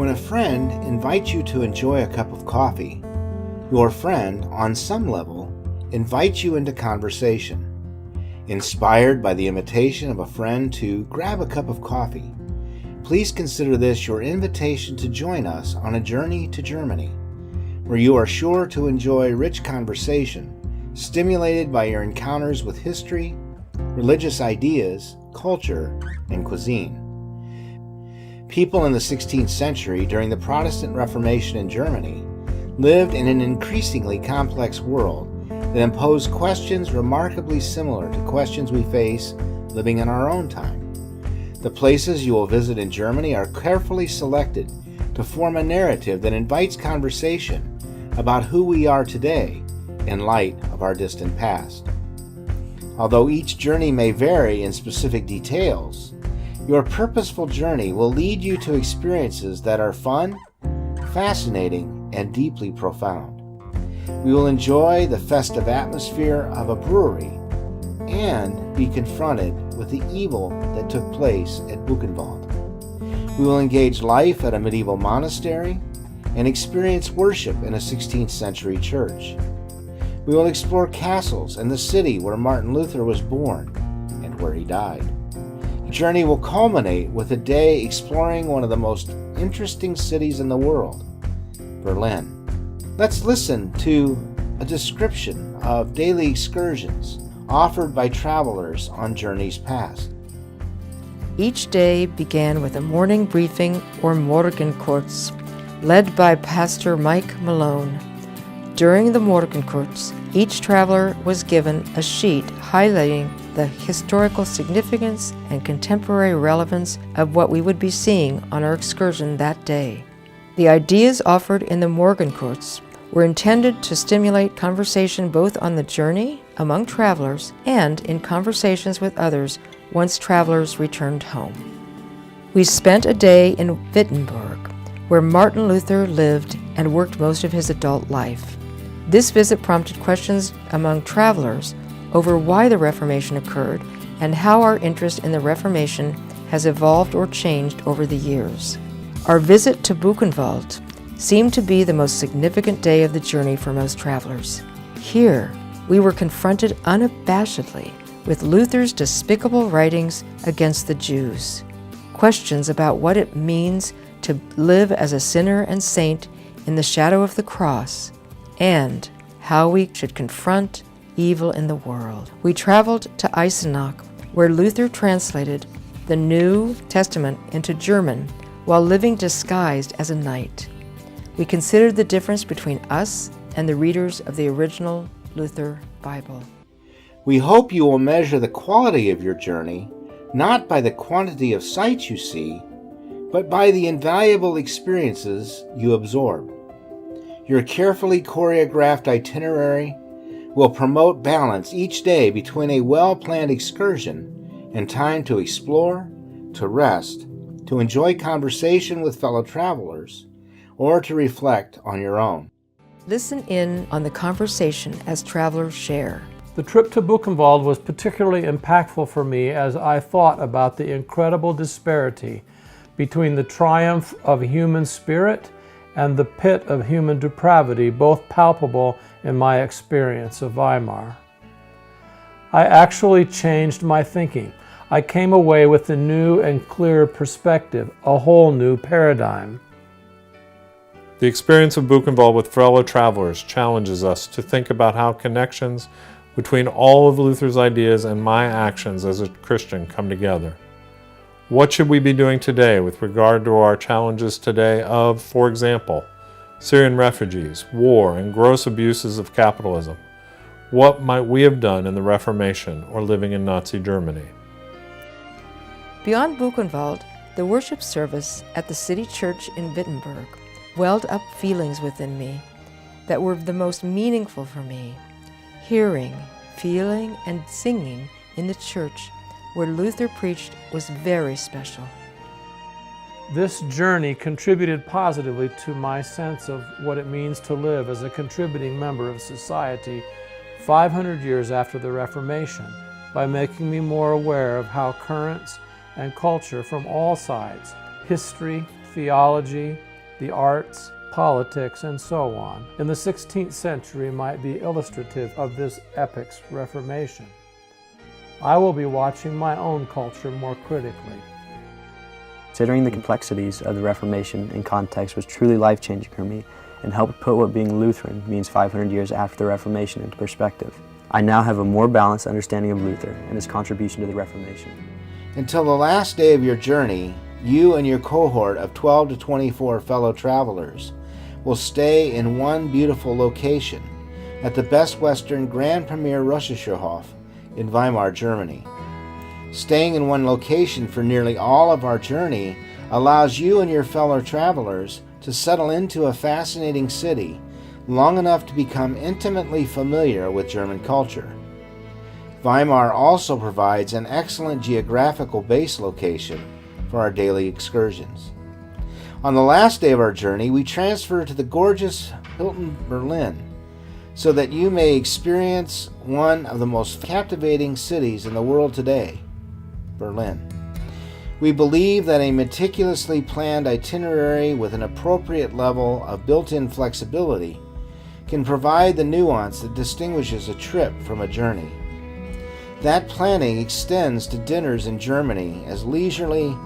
When a friend invites you to enjoy a cup of coffee, your friend, on some level, invites you into conversation. Inspired by the invitation of a friend to grab a cup of coffee, please consider this your invitation to join us on a journey to Germany, where you are sure to enjoy rich conversation, stimulated by your encounters with history, religious ideas, culture, and cuisine. People in the 16th century, during the Protestant Reformation in Germany, lived in an increasingly complex world that imposed questions remarkably similar to questions we face living in our own time. The places you will visit in Germany are carefully selected to form a narrative that invites conversation about who we are today in light of our distant past. Although each journey may vary in specific details, your purposeful journey will lead you to experiences that are fun, fascinating, and deeply profound. We will enjoy the festive atmosphere of a brewery and be confronted with the evil that took place at Buchenwald. We will engage life at a medieval monastery and experience worship in a 16th century church. We will explore castles and the city where Martin Luther was born and where he died. The journey will culminate with a day exploring one of the most interesting cities in the world, Berlin. Let's listen to a description of daily excursions offered by travelers on journeys past. Each day began with a morning briefing or Morgenkurz, led by Pastor Mike Malone. During the Morgenkurz, each traveler was given a sheet highlighting the historical significance and contemporary relevance of what we would be seeing on our excursion that day. The ideas offered in the Morgenkurz were intended to stimulate conversation both on the journey among travelers and in conversations with others once travelers returned home. We spent a day in Wittenberg, where Martin Luther lived and worked most of his adult life. This visit prompted questions among travelers over why the Reformation occurred and how our interest in the Reformation has evolved or changed over the years. Our visit to Buchenwald seemed to be the most significant day of the journey for most travelers. Here, we were confronted unabashedly with Luther's despicable writings against the Jews, questions about what it means to live as a sinner and saint in the shadow of the cross, and how we should confront evil in the world. We traveled to Eisenach, where Luther translated the New Testament into German while living disguised as a knight. We considered the difference between us and the readers of the original Luther Bible. We hope you will measure the quality of your journey not by the quantity of sights you see, but by the invaluable experiences you absorb. Your carefully choreographed itinerary will promote balance each day between a well-planned excursion and time to explore, to rest, to enjoy conversation with fellow travelers, or to reflect on your own. Listen in on the conversation as travelers share. The trip to Buchenwald was particularly impactful for me as I thought about the incredible disparity between the triumph of human spirit and the pit of human depravity, both palpable in my experience of Weimar. I actually changed my thinking. I came away with a new and clear perspective, a whole new paradigm. The experience of Buchenwald with fellow travelers challenges us to think about how connections between all of Luther's ideas and my actions as a Christian come together. What should we be doing today with regard to our challenges today of, for example, Syrian refugees, war, and gross abuses of capitalism? What might we have done in the Reformation or living in Nazi Germany? Beyond Buchenwald, the worship service at the city church in Wittenberg welled up feelings within me that were the most meaningful for me. Hearing, feeling, and singing in the church where Luther preached was very special. This journey contributed positively to my sense of what it means to live as a contributing member of society 500 years after the Reformation by making me more aware of how currents and culture from all sides, history, theology, the arts, politics, and so on, in the 16th century might be illustrative of this epoch's Reformation. I will be watching my own culture more critically. Considering the complexities of the Reformation in context was truly life-changing for me and helped put what being Lutheran means 500 years after the Reformation into perspective. I now have a more balanced understanding of Luther and his contribution to the Reformation. Until the last day of your journey, you and your cohort of 12 to 24 fellow travelers will stay in one beautiful location at the Best Western Grand Premier Russischerhof in Weimar, Germany. Staying in one location for nearly all of our journey allows you and your fellow travelers to settle into a fascinating city long enough to become intimately familiar with German culture. Weimar also provides an excellent geographical base location for our daily excursions. On the last day of our journey, we transfer to the gorgeous Hilton Berlin so that you may experience one of the most captivating cities in the world today, Berlin. We believe that a meticulously planned itinerary with an appropriate level of built-in flexibility can provide the nuance that distinguishes a trip from a journey. That planning extends to dinners in Germany as leisurely,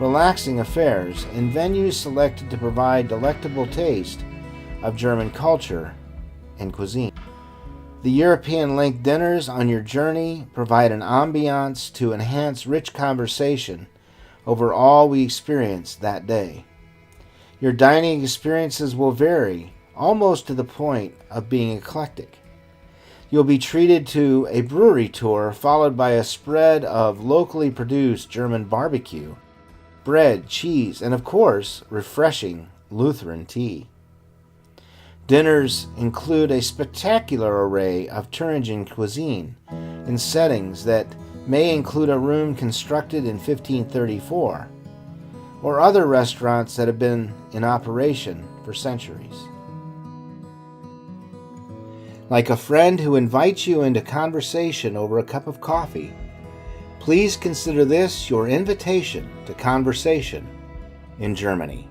relaxing affairs in venues selected to provide delectable taste of German culture and cuisine. The European-linked dinners on your journey provide an ambiance to enhance rich conversation over all we experience that day. Your dining experiences will vary, almost to the point of being eclectic. You'll be treated to a brewery tour followed by a spread of locally produced German barbecue, bread, cheese, and of course, refreshing Lutheran tea. Dinners include a spectacular array of Thuringian cuisine in settings that may include a room constructed in 1534, or other restaurants that have been in operation for centuries. Like a friend who invites you into conversation over a cup of coffee, please consider this your invitation to conversation in Germany.